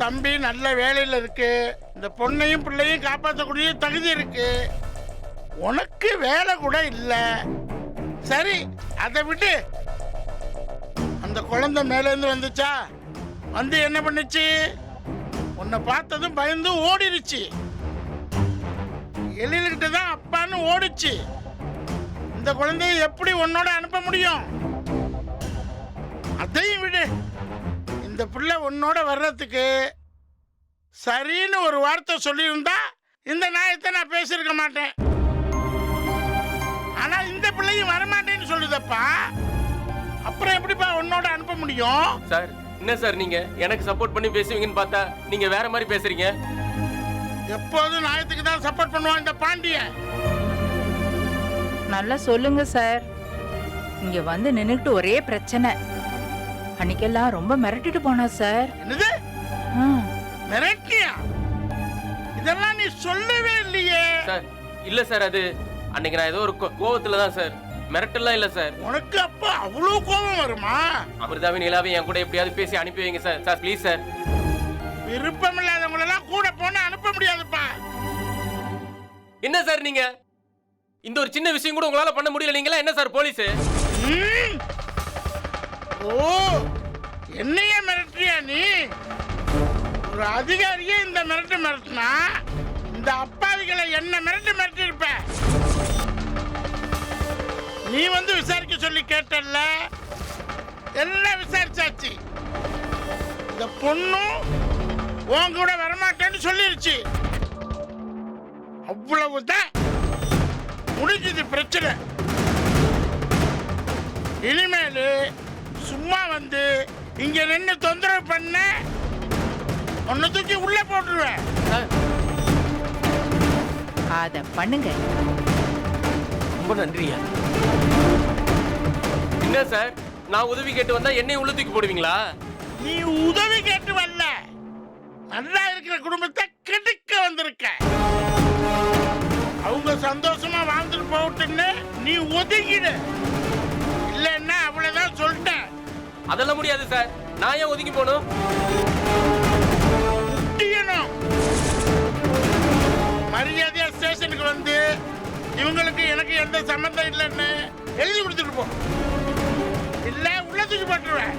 தம்பி நல்ல வேலையில இருக்கு, இந்த பொண்ணையும் பிள்ளையும் காப்பாற்றக்கூடிய தகுதி இருக்கு. உனக்கு வேலை கூட இல்ல. சரி, அதை விட்டு. அந்த குழந்தை மேலேருந்து வந்துச்சா, வந்து என்ன பண்ணுச்சு? உன்னை பார்த்ததும் பயந்து ஓடிடுச்சு. எழில்கிட்ட தான் அப்பான்னு ஓடிச்சு. இந்த குழந்தைய எப்படி உன்னோட அனுப்ப முடியும்? அதையும் விடு. இந்த பிள்ளை உன்னோட வர்றதுக்கு சரின்னு ஒரு வார்த்தை சொல்லியிருந்தா இந்த நியாயத்தை நான் பேசியிருக்க மாட்டேன். ஆனா இந்த பிள்ளையும் வரமாட்டேன்னு சொல்லுதப்பா. அப்புறம் எப்படிப்பா உன்னோட அனுப்ப முடியும்? சார், என்ன சார் நீங்க எனக்கு சப்போர்ட் பண்ணி பேசுவீங்கன்னு பார்த்தா நீங்க வேற மாதிரி பேசுறீங்க. எப்போதும் நியாயத்துக்கு தான் சப்போர்ட் பண்ணுவான் இந்த பாண்டியன். நல்லா சொல்லுங்க சார். இங்க வந்து நின்னுட்டு ஒரே பிரச்சனை. அன்னைக்கெல்லாம் ரொம்ப மிரட்டிட்டு போனா சார். என்னது மிரட்டியா? இதெல்லாம் நீ சொல்லவே இல்லையே. சார் இல்ல சார், அது அன்னைக்கு நான் ஏதோ ஒரு கோவத்துல தான் சார். மிரட்டலாம் இல்ல சார். உனக்கு அப்ப அவ்வளவு கோபம் வருமா? அமிர்தாவின் நிலாவை என் கூட எப்படியாவது பேசி அனுப்பி வைங்க சார். Sir please sir. விருப்பம் இல்லாதவங்க எல்லாம் கூட போன அனுப்ப முடியாதுப்பா. என்ன சார் நீங்க இந்த ஒரு சின்ன விஷயம் கூட உங்களால பண்ண முடியல? நீங்களா என்ன சார் போலீஸ்? ஓ, என்னையே மிரட்டியா நீ? ஒரு அதிகாரியே இந்த மிரட்டுனா இந்த அப்பாவிகளை என்ன மிரட்டி இருப்ப. நீ வந்து விசாரிக்க சொல்லி கேட்டல்ல, எல்லாம் விசாரிச்சாச்சு. இந்த பொண்ணும் உன் கூட வரமாட்டேன்னு சொல்லிருச்சு. அவ்வளவுதான், முடிஞ்சது பிரச்சனை. இனிமேல் சும்மா வந்து இங்க நின்று தொந்தரவு பண்ண உன்னை தூக்கி உள்ள போட்டுருவேன். அத பண்ணுங்க. ரொம்ப நன்றியா. என்ன சார், நான் உதவி கேட்டு வந்தா என்னையும் உள்ள தூக்கி போடுவீங்களா? நீ உதவி கேட்டு வரல, நல்லா இருக்கிற குடும்பத்தை கெடுக்க வந்திருக்க. அவங்க சந்தோஷமா வாழ்ந்துட்டு போகட்டுன்னு நீ ஒதுங்கிடு. இல்லைன்னா அவ்வளவுதான் சொல்லிட்டேன். அதெல்லாம் முடியாது சார். நான் ஏன் ஒதுங்கி போகணும்? மரியாதையா ஸ்டேஷனுக்கு வந்து இவங்களுக்கு எனக்கு எந்த சம்பந்தம் இல்லைன்னு எழுதி கொடுத்துட்டு போ. இல்ல உள்ள தூக்கி போட்டுருவேன்.